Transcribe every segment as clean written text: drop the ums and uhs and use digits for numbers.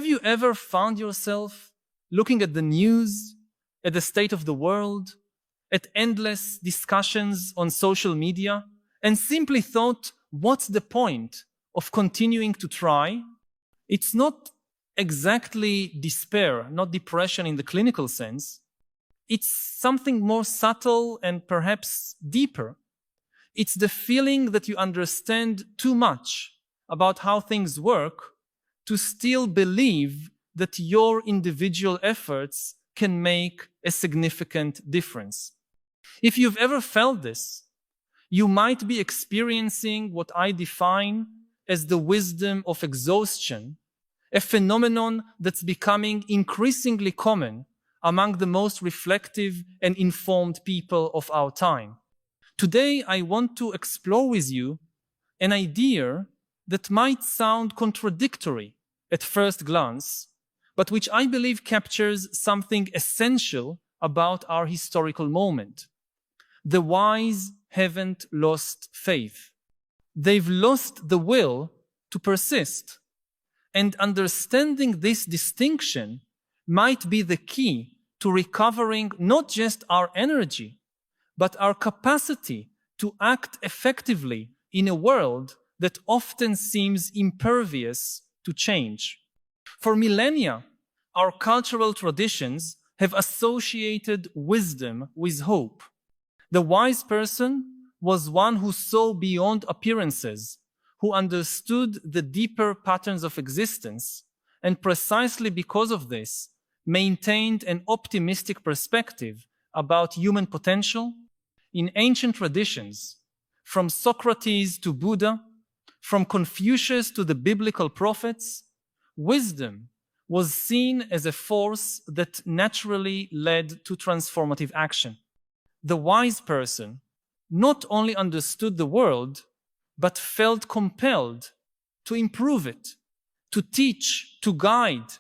Have you ever found yourself looking at the news, at the state of the world, at endless discussions on social media, and simply thought, what's the point of continuing to try? It's not exactly despair, not depression in the clinical sense. It's something more subtle and perhaps deeper. It's the feeling that you understand too much about how things work to still believe that your individual efforts can make a significant difference. If you've ever felt this, you might be experiencing what I define as the wisdom of exhaustion, a phenomenon that's becoming increasingly common among the most reflective and informed people of our time. Today, I want to explore with you an idea that might sound contradictory at first glance, but which I believe captures something essential about our historical moment. The wise haven't lost faith. They've lost the will to persist. And understanding this distinction might be the key to recovering not just our energy, but our capacity to act effectively in a world that often seems impervious to change. For millennia, our cultural traditions have associated wisdom with hope. The wise person was one who saw beyond appearances, who understood the deeper patterns of existence, and precisely because of this, maintained an optimistic perspective about human potential. In ancient traditions, from Socrates to Buddha, from Confucius to the biblical prophets, wisdom was seen as a force that naturally led to transformative action. The wise person not only understood the world, but felt compelled to improve it, to teach, to guide,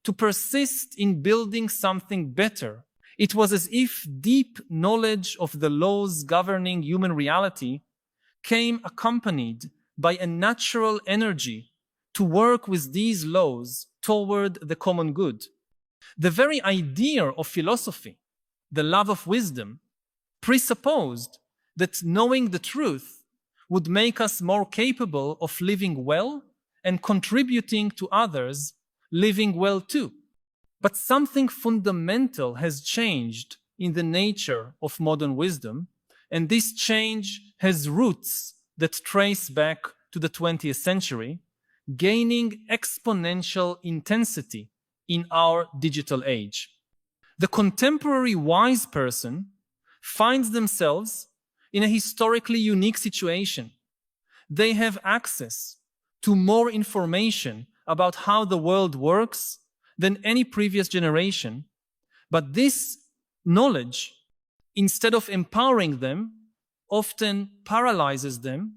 to persist in building something better. It was as if deep knowledge of the laws governing human reality came accompanied by a natural energy to work with these laws toward the common good. The very idea of philosophy, the love of wisdom, presupposed that knowing the truth would make us more capable of living well and contributing to others living well too. But something fundamental has changed in the nature of modern wisdom, and this change has roots that trace back to the 20th century, gaining exponential intensity in our digital age. The contemporary wise person finds themselves in a historically unique situation. They have access to more information about how the world works than any previous generation, but this knowledge, instead of empowering them, often paralyzes them.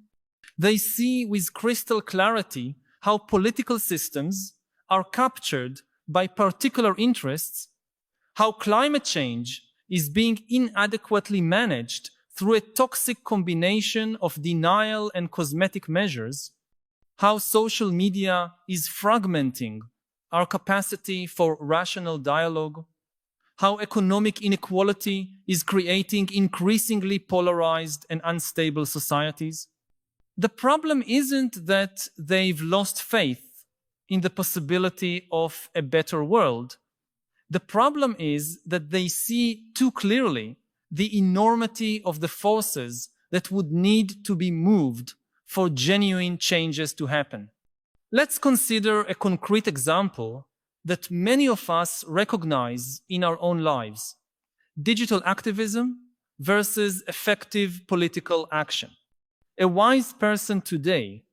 They see with crystal clarity how political systems are captured by particular interests, how climate change is being inadequately managed through a toxic combination of denial and cosmetic measures, how social media is fragmenting our capacity for rational dialogue, how economic inequality is creating increasingly polarized and unstable societies. The problem isn't that they've lost faith in the possibility of a better world. The problem is that they see too clearly the enormity of the forces that would need to be moved for genuine changes to happen. Let's consider a concrete example that many of us recognize in our own lives: digital activism versus effective political action. A wise person today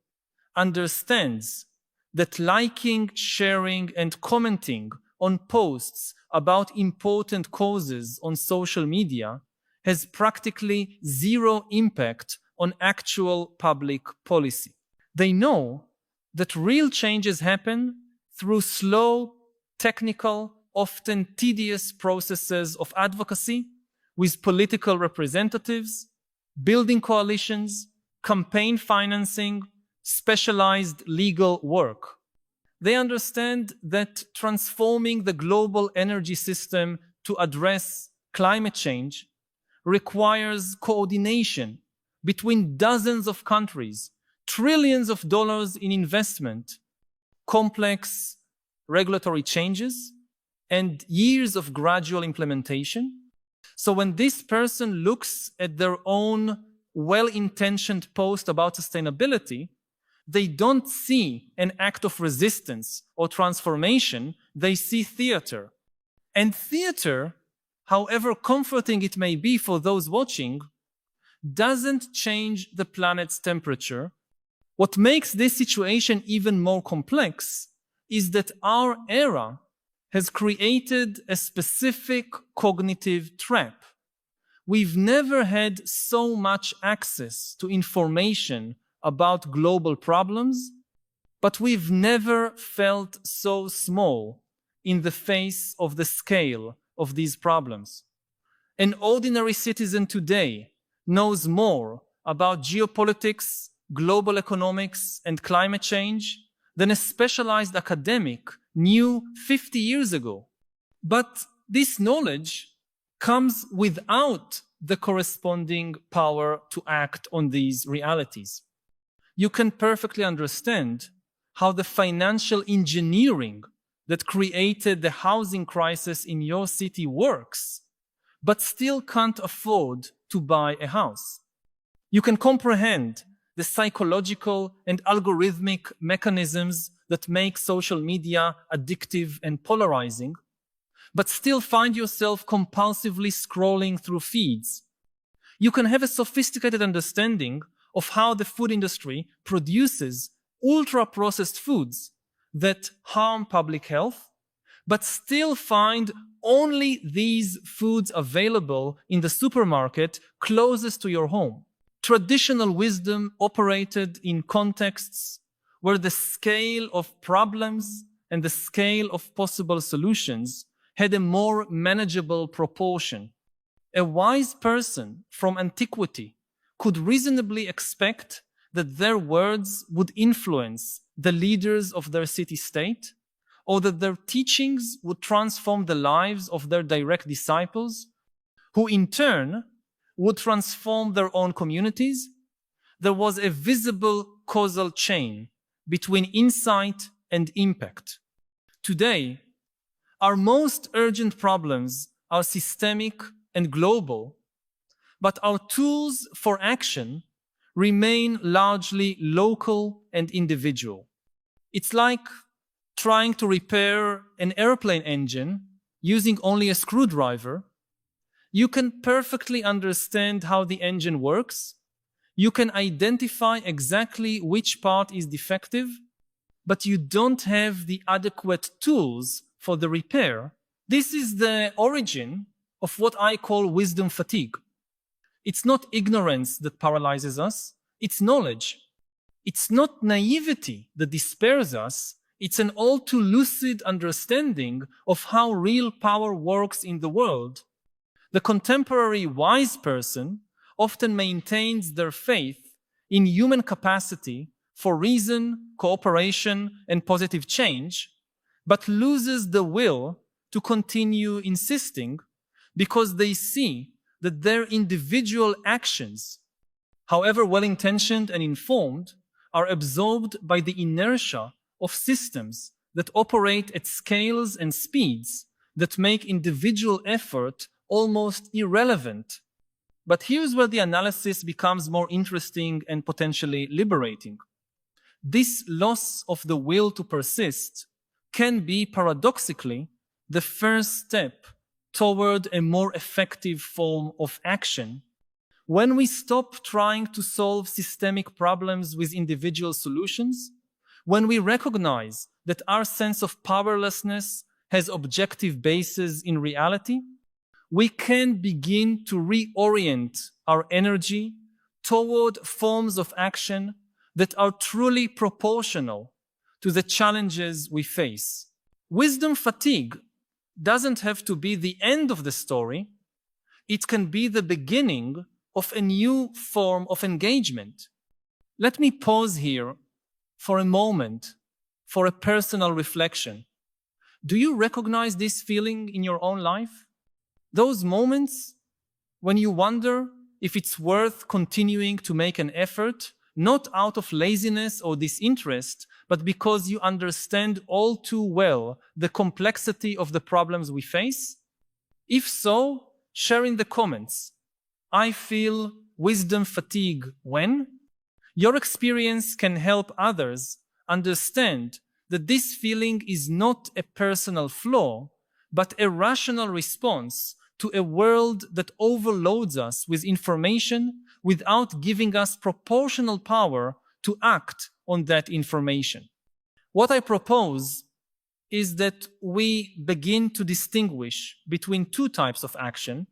understands that liking, sharing, and commenting on posts about important causes on social media has practically zero impact on actual public policy. They know that real changes happen through slow, technical, often tedious processes of advocacy with political representatives, building coalitions, campaign financing, specialized legal work. They understand that transforming the global energy system to address climate change requires coordination between dozens of countries, trillions of dollars in investment, complex regulatory changes, and years of gradual implementation. So when this person looks at their own well-intentioned post about sustainability, they don't see an act of resistance or transformation, they see theater. And theater, however comforting it may be for those watching, doesn't change the planet's temperature. What makes this situation even more complex is that our era has created a specific cognitive trap. We've never had so much access to information about global problems, but we've never felt so small in the face of the scale of these problems. An ordinary citizen today knows more about geopolitics, global economics, and climate change than a specialized academic knew 50 years ago. But this knowledge comes without the corresponding power to act on these realities. You can perfectly understand how the financial engineering that created the housing crisis in your city works, but still can't afford to buy a house. You can comprehend the psychological and algorithmic mechanisms that make social media addictive and polarizing, but still find yourself compulsively scrolling through feeds. You can have a sophisticated understanding of how the food industry produces ultra-processed foods that harm public health, but still find only these foods available in the supermarket closest to your home. Traditional wisdom operated in contexts where the scale of problems and the scale of possible solutions had a more manageable proportion. A wise person from antiquity could reasonably expect that their words would influence the leaders of their city-state, or that their teachings would transform the lives of their direct disciples, who in turn would transform their own communities. There was a visible causal chain between insight and impact. Today, our most urgent problems are systemic and global, but our tools for action remain largely local and individual. It's like trying to repair an airplane engine using only a screwdriver. You can perfectly understand how the engine works. You can identify exactly which part is defective, but you don't have the adequate tools for the repair. This is the origin of what I call wisdom fatigue. It's not ignorance that paralyzes us, it's knowledge. It's not naivety that despairs us, it's an all too lucid understanding of how real power works in the world. The contemporary wise person often maintains their faith in human capacity for reason, cooperation, and positive change, but loses the will to continue insisting because they see that their individual actions, however well-intentioned and informed, are absorbed by the inertia of systems that operate at scales and speeds that make individual effort almost irrelevant. But here's where the analysis becomes more interesting and potentially liberating. This loss of the will to persist can be paradoxically the first step toward a more effective form of action. When we stop trying to solve systemic problems with individual solutions, when we recognize that our sense of powerlessness has objective bases in reality, we can begin to reorient our energy toward forms of action that are truly proportional to the challenges we face. Wisdom fatigue doesn't have to be the end of the story. It can be the beginning of a new form of engagement. Let me pause here for a moment for a personal reflection. Do you recognize this feeling in your own life? Those moments when you wonder if it's worth continuing to make an effort, not out of laziness or disinterest, but because you understand all too well the complexity of the problems we face? If so, share in the comments. I feel wisdom fatigue when? Your experience can help others understand that this feeling is not a personal flaw, but a rational response to a world that overloads us with information without giving us proportional power to act on that information. What I propose is that we begin to distinguish between two types of action: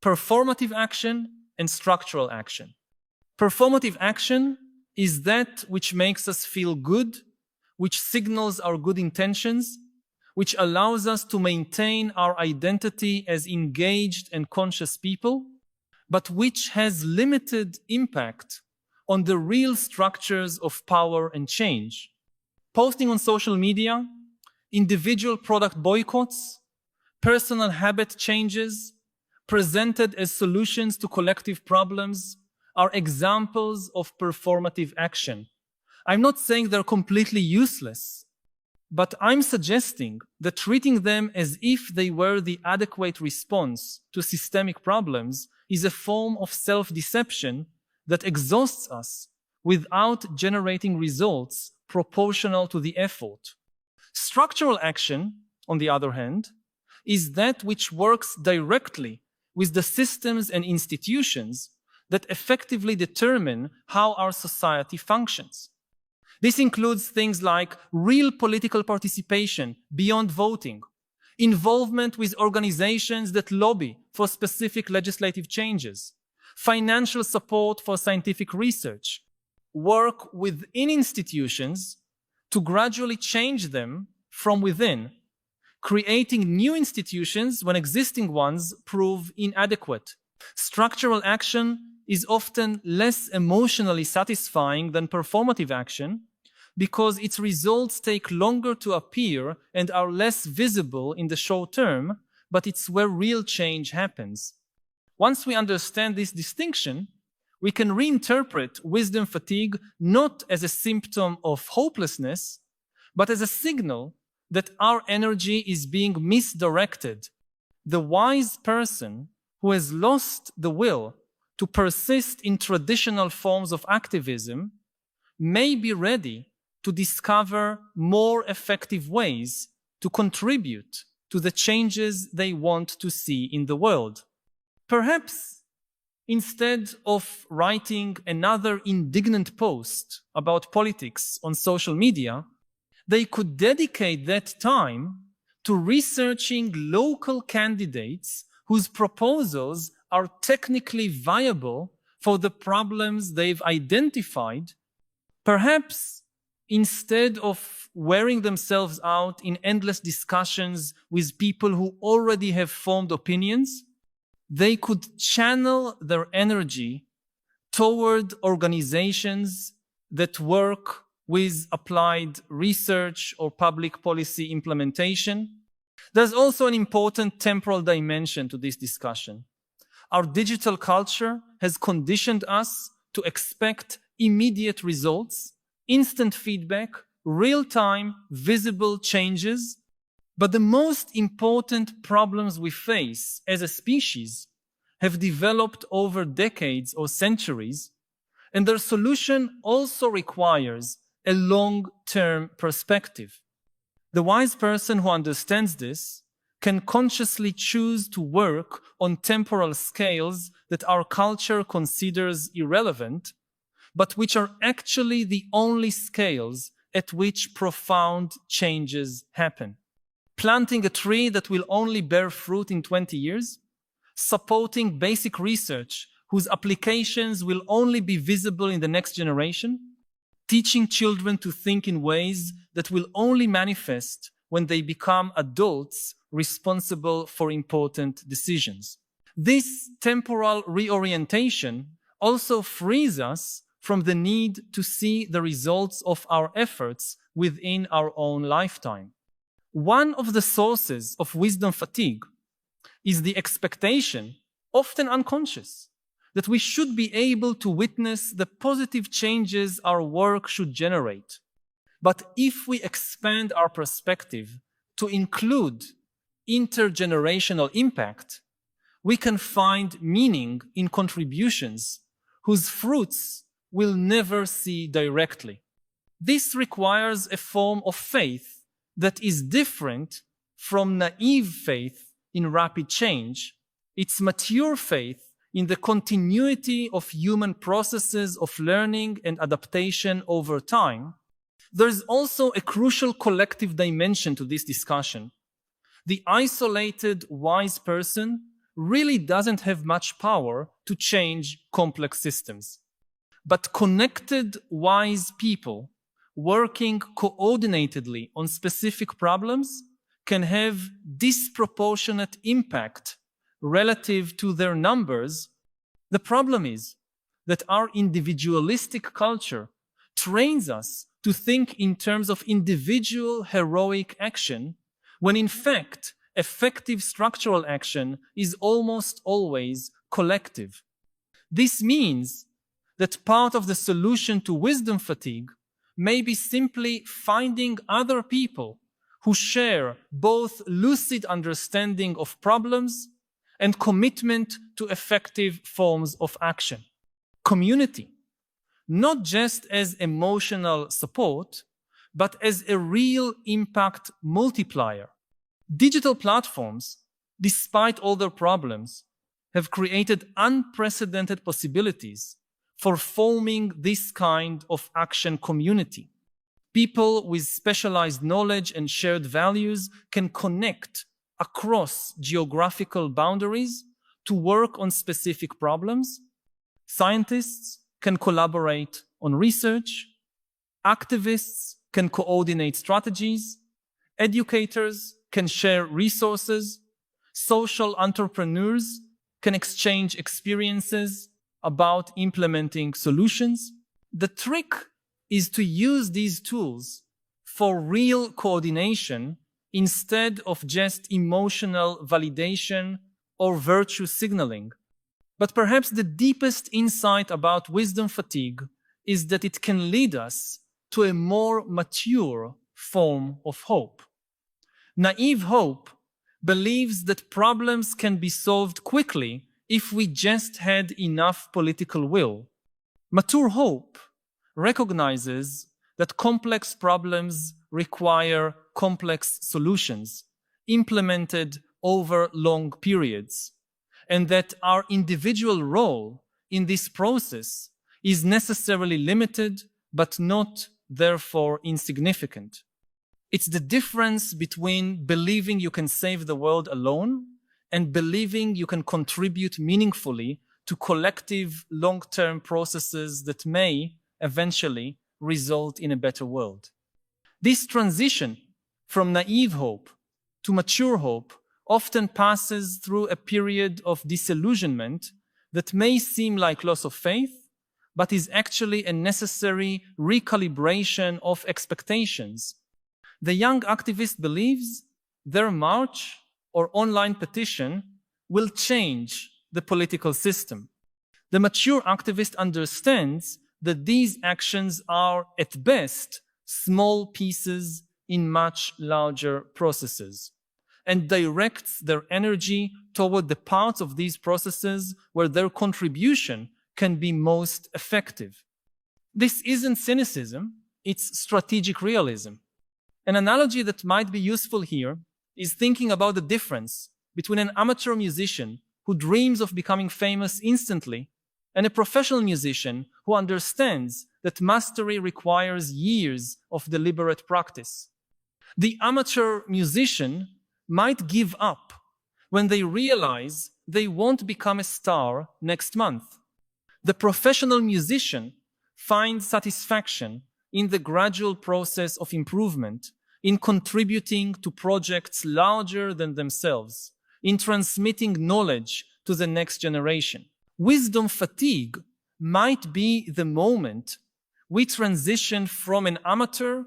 performative action and structural action. Performative action is that which makes us feel good, which signals our good intentions, which allows us to maintain our identity as engaged and conscious people, but which has limited impact on the real structures of power and change. Posting on social media, individual product boycotts, personal habit changes, presented as solutions to collective problems, are examples of performative action. I'm not saying they're completely useless, but I'm suggesting that treating them as if they were the adequate response to systemic problems is a form of self-deception that exhausts us without generating results proportional to the effort. Structural action, on the other hand, is that which works directly with the systems and institutions that effectively determine how our society functions. This includes things like real political participation beyond voting, involvement with organizations that lobby for specific legislative changes, financial support for scientific research, work within institutions to gradually change them from within, creating new institutions when existing ones prove inadequate. Structural action is often less emotionally satisfying than performative action because its results take longer to appear and are less visible in the short term, but it's where real change happens. Once we understand this distinction, we can reinterpret wisdom fatigue not as a symptom of hopelessness, but as a signal that our energy is being misdirected. The wise person who has lost the will to persist in traditional forms of activism may be ready to discover more effective ways to contribute to the changes they want to see in the world. Perhaps instead of writing another indignant post about politics on social media, they could dedicate that time to researching local candidates whose proposals are technically viable for the problems they've identified. Perhaps instead of wearing themselves out in endless discussions with people who already have formed opinions, they could channel their energy toward organizations that work with applied research or public policy implementation. There's also an important temporal dimension to this discussion. Our digital culture has conditioned us to expect immediate results, instant feedback, real-time, visible changes. But the most important problems we face as a species have developed over decades or centuries, and their solution also requires a long-term perspective. The wise person who understands this can consciously choose to work on temporal scales that our culture considers irrelevant, but which are actually the only scales at which profound changes happen. Planting a tree that will only bear fruit in 20 years, supporting basic research whose applications will only be visible in the next generation, teaching children to think in ways that will only manifest when they become adults responsible for important decisions. This temporal reorientation also frees us from the need to see the results of our efforts within our own lifetime. One of the sources of wisdom fatigue is the expectation, often unconscious, that we should be able to witness the positive changes our work should generate. But if we expand our perspective to include intergenerational impact, we can find meaning in contributions whose fruits we'll never see directly. This requires a form of faith that is different from naive faith in rapid change. It's mature faith in the continuity of human processes of learning and adaptation over time. There's also a crucial collective dimension to this discussion. The isolated, wise person really doesn't have much power to change complex systems. But connected, wise people working coordinatedly on specific problems can have disproportionate impact relative to their numbers. The problem is that our individualistic culture trains us to think in terms of individual heroic action, when in fact, effective structural action is almost always collective. This means that part of the solution to wisdom fatigue may be simply finding other people who share both lucid understanding of problems and commitment to effective forms of action. Community, not just as emotional support, but as a real impact multiplier. Digital platforms, despite all their problems, have created unprecedented possibilities for forming this kind of action community. People with specialized knowledge and shared values can connect across geographical boundaries to work on specific problems. Scientists can collaborate on research. Activists can coordinate strategies. Educators can share resources. Social entrepreneurs can exchange experiences about implementing solutions. The trick is to use these tools for real coordination instead of just emotional validation or virtue signaling. But perhaps the deepest insight about wisdom fatigue is that it can lead us to a more mature form of hope. Naive hope believes that problems can be solved quickly if we just had enough political will. Mature hope recognizes that complex problems require complex solutions implemented over long periods, and that our individual role in this process is necessarily limited but not therefore insignificant. It's the difference between believing you can save the world alone and believing you can contribute meaningfully to collective long-term processes that may eventually result in a better world. This transition from naive hope to mature hope often passes through a period of disillusionment that may seem like loss of faith, but is actually a necessary recalibration of expectations. The young activist believes their march or online petition will change the political system. The mature activist understands that these actions are, at best, small pieces in much larger processes, and directs their energy toward the parts of these processes where their contribution can be most effective. This isn't cynicism, it's strategic realism. An analogy that might be useful here is thinking about the difference between an amateur musician who dreams of becoming famous instantly and a professional musician who understands that mastery requires years of deliberate practice. The amateur musician might give up when they realize they won't become a star next month. The professional musician finds satisfaction in the gradual process of improvement, in contributing to projects larger than themselves, in transmitting knowledge to the next generation. Wisdom fatigue might be the moment we transition from an amateur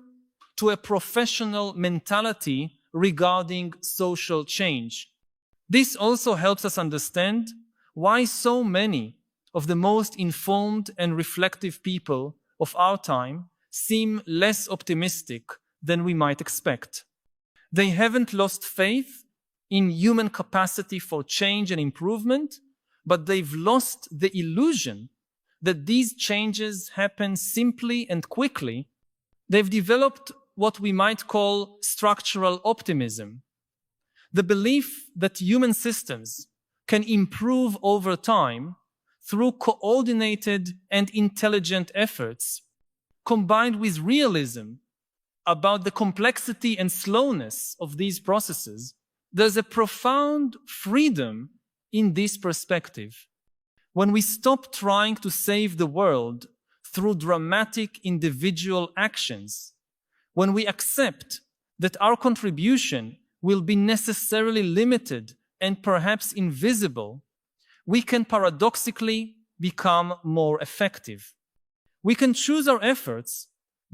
to a professional mentality regarding social change. This also helps us understand why so many of the most informed and reflective people of our time seem less optimistic than we might expect. They haven't lost faith in human capacity for change and improvement, but they've lost the illusion that these changes happen simply and quickly. They've developed what we might call structural optimism, the belief that human systems can improve over time through coordinated and intelligent efforts, combined with realism about the complexity and slowness of these processes. There's a profound freedom in this perspective. When we stop trying to save the world through dramatic individual actions, when we accept that our contribution will be necessarily limited and perhaps invisible, we can paradoxically become more effective. We can choose our efforts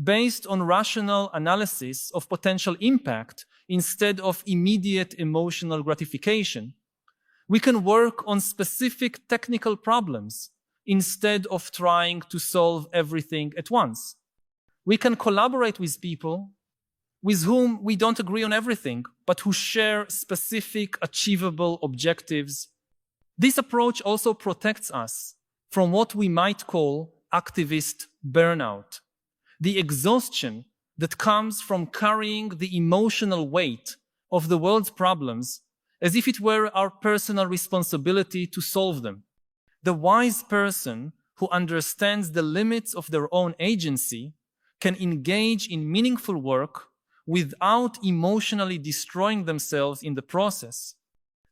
based on rational analysis of potential impact instead of immediate emotional gratification. We can work on specific technical problems instead of trying to solve everything at once. We can collaborate with people with whom we don't agree on everything, but who share specific achievable objectives. This approach also protects us from what we might call activist burnout, the exhaustion that comes from carrying the emotional weight of the world's problems as if it were our personal responsibility to solve them. The wise person who understands the limits of their own agency can engage in meaningful work without emotionally destroying themselves in the process.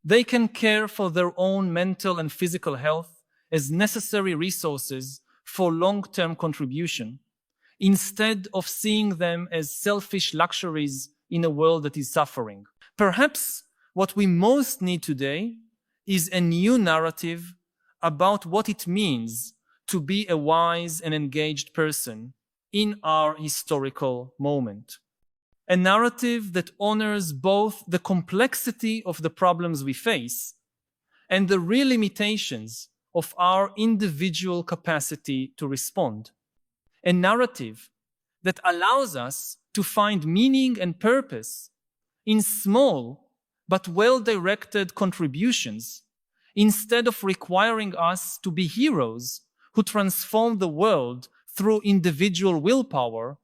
They can care for their own mental and physical health as necessary resources for long-term contribution, instead of seeing them as selfish luxuries in a world that is suffering. Perhaps what we most need today is a new narrative about what it means to be a wise and engaged person in our historical moment. A narrative that honors both the complexity of the problems we face and the real limitations of our individual capacity to respond. A narrative that allows us to find meaning and purpose in small but well-directed contributions, instead of requiring us to be heroes who transform the world through individual willpower.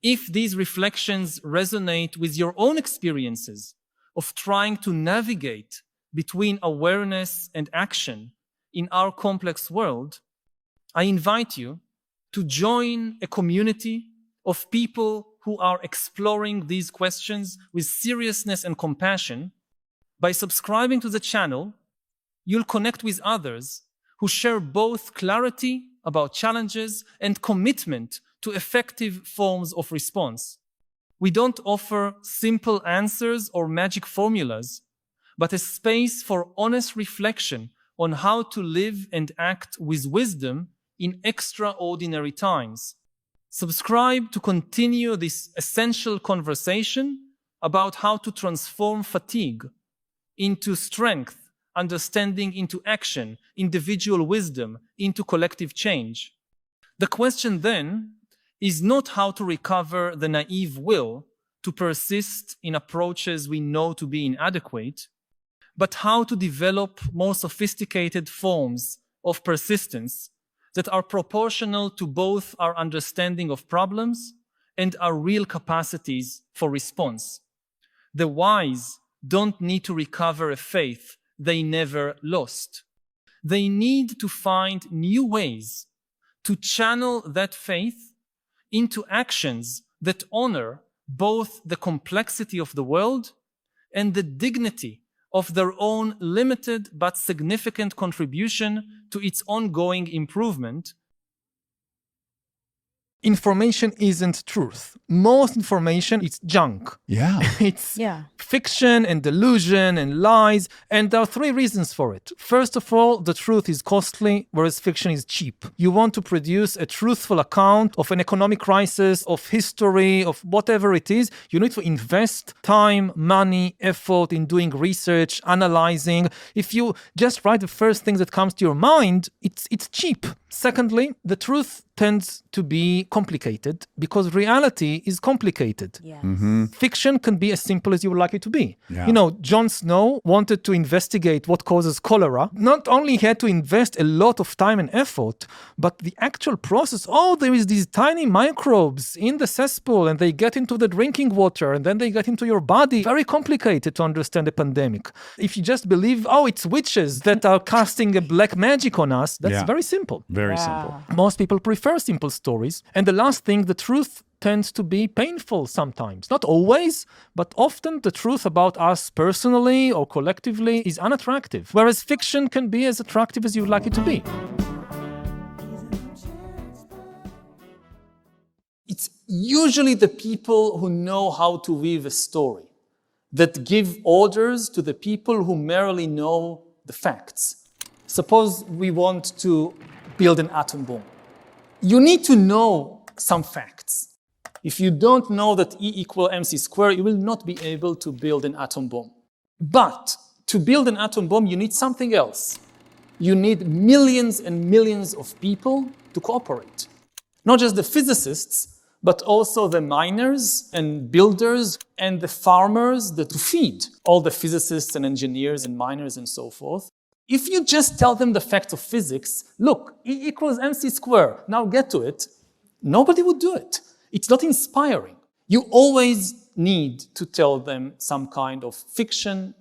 If these reflections resonate with your own experiences of trying to navigate between awareness and action in our complex world, I invite you to join a community of people who are exploring these questions with seriousness and compassion. By subscribing to the channel, you'll connect with others who share both clarity about challenges and commitment to effective forms of response. We don't offer simple answers or magic formulas, but a space for honest reflection on how to live and act with wisdom in extraordinary times. Subscribe to continue this essential conversation about how to transform fatigue into strength, understanding into action, individual wisdom into collective change. The question then is not how to recover the naive will to persist in approaches we know to be inadequate, but how to develop more sophisticated forms of persistence that are proportional to both our understanding of problems and our real capacities for response. The wise don't need to recover a faith they never lost. They need to find new ways to channel that faith into actions that honor both the complexity of the world and the dignity of their own limited but significant contribution to its ongoing improvement. information isn't truth. Most information is junk. Yeah. It's Yeah. fiction and delusion and lies. And there are three reasons for it. First of all, the truth is costly, whereas fiction is cheap. You want to produce a truthful account of an economic crisis, of history, of whatever it is. You need to invest time, money, effort in doing research, analyzing. If you just write the first thing that comes to your mind, it's cheap. Secondly, the truth tends to be complicated because reality is complicated. Yes. Fiction can be as simple as you would like it to be. Yeah. You know, Jon Snow wanted to investigate what causes cholera. Not only he had to invest a lot of time and effort, but the actual process, there is these tiny microbes in the cesspool and they get into the drinking water and then they get into your body. Very complicated to understand a pandemic. If you just believe, it's witches that are casting a black magic on us, that's very simple. Very Wow. simple. Most people prefer simple stories. And the last thing, the truth tends to be painful sometimes. Not always, but often the truth about us personally or collectively is unattractive, whereas fiction can be as attractive as you'd like it to be. It's usually the people who know how to weave a story that give orders to the people who merely know the facts. Suppose we want to build an atom bomb. You need to know some facts. If you don't know that E equals mc squared, you will not be able to build an atom bomb. But to build an atom bomb, you need something else. You need millions and millions of people to cooperate. Not just the physicists, but also the miners and builders and the farmers that feed all the physicists and engineers and miners and so forth. If you just tell them the facts of physics, look, E equals mc squared, now get to it, nobody would do it. It's not inspiring. You always need to tell them some kind of fiction.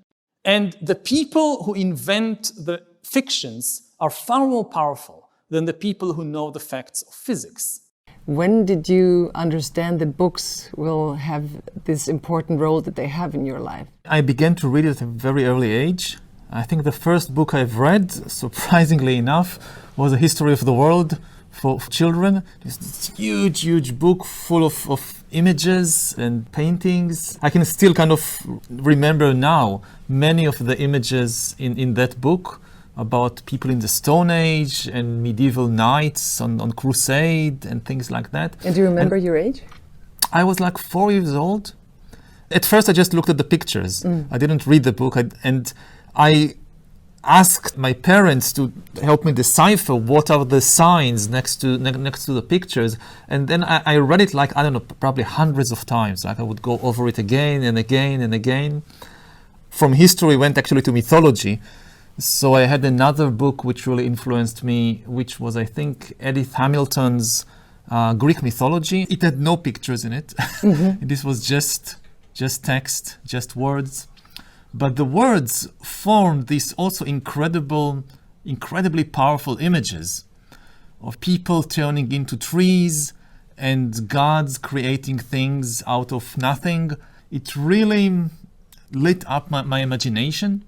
And the people who invent the fictions are far more powerful than the people who know the facts of physics. When did you understand that books will have this important role that they have in your life? I began to read at a very early age. I think the first book I've read, surprisingly enough, was A History of the World for children. It's this huge, huge book full of images and paintings. I can still kind of remember now many of the images in that book about people in the Stone Age and medieval knights on crusade and things like that. And do you remember your age? I was like 4 years old. At first I just looked at the pictures. I didn't read the book and I asked my parents to help me decipher what are the signs next to the pictures, and then I read it like, I don't know, probably hundreds of times. Like I would go over it again and again and again. From history went actually to mythology. So I had another book which really influenced me, which was, I think, Edith Hamilton's Greek mythology. It had no pictures in it. This was just text, just words. But the words formed these also incredibly powerful images of people turning into trees and gods creating things out of nothing. It really lit up my imagination.